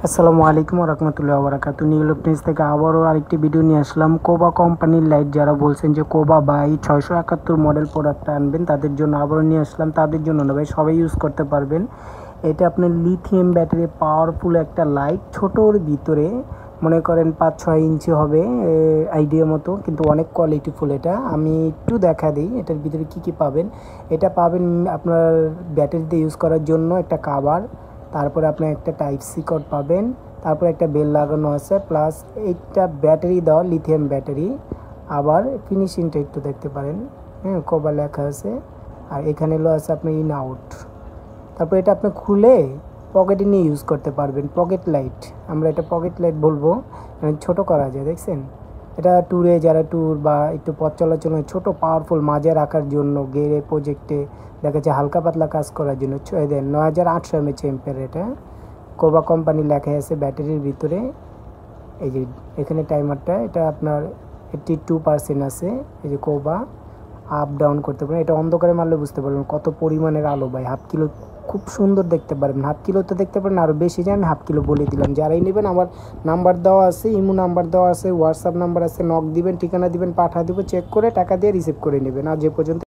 আসসালামু আলাইকুম রহমতুল্লাহ বারাকাতু। নিউ ইলেকট্রনিক্স থেকে আবারও আরেকটি ভিডিও নিয়ে আসলাম। কোবা কোম্পানির লাইট, যারা বলছেন যে কোবা বাই 671 মডেল প্রোডাক্টটা আনবেন, তাদের জন্য আবারও নিয়ে আসলাম। তাদের জন্য না ভাই, সবাই ইউজ করতে পারবেন। এটা আপনার লিথিয়াম ব্যাটারি পাওয়ারফুল একটা লাইট, ছোটোর ভিতরে মনে করেন 5-6 ইঞ্চি হবে আইডিয়া মতো, কিন্তু অনেক কোয়ালিটিফুল। এটা আমি একটু দেখা দিই এটার ভিতরে কি কি পাবেন। এটা পাবেন আপনার ব্যাটারিতে ইউজ করার জন্য একটা কাভার, তারপরে আপনি একটা টাইপ সি কোড পাবেন, তারপরে একটা বেল লাগানো আছে, প্লাস এইটা ব্যাটারি দেওয়া লিথিয়াম ব্যাটারি। আবার ফিনিশিংটা একটু দেখতে পারেন, হ্যাঁ, কোবা লেখা আছে। আর এখানে লো আছে আপনার ইন আউট। তারপর এটা আপনি খুলে পকেটে নিয়ে ইউজ করতে পারবেন। পকেট লাইট, আমরা এটা পকেট লাইট বলবো, ছোট করা যায়, দেখছেন। এটা ট্যুরে, যারা ট্যুর বা একটু পথ চলাচলের ছোটো পাওয়ারফুল মাঝে রাখার জন্য, গেরে প্রজেক্টে দেখা যাচ্ছে হালকা পাতলা কাজ করার জন্য দেন 9800 এমএচ এম্পের। এটা কোবা কোম্পানি লেখা আছে ব্যাটারির ভিতরে। এই যে এখানে টাইমারটা, এটা আপনার 82% আছে। এই যে কোবা আপ ডাউন করতে পারেন। এটা অন্ধকারে মারলে বুঝতে পারবেন কত পরিমাণের আলো ভাই। হাফ কিলো খুব সুন্দর দেখতে পারবেন। হাফ কিলো তো দেখতে পারেন, আরও বেশি যায়। আমি হাফ কিলো বলে দিলাম। যারাই নেবেন আমার নাম্বার দেওয়া আছে, ইমো নাম্বার দেওয়া আছে, হোয়াটসঅ্যাপ নাম্বার আছে, নক দিবেন, ঠিকানা দিবেন, পাঠা দিব, চেক করে টাকা দিয়ে রিসিভ করে নেবেন। আজ এ পর্যন্ত।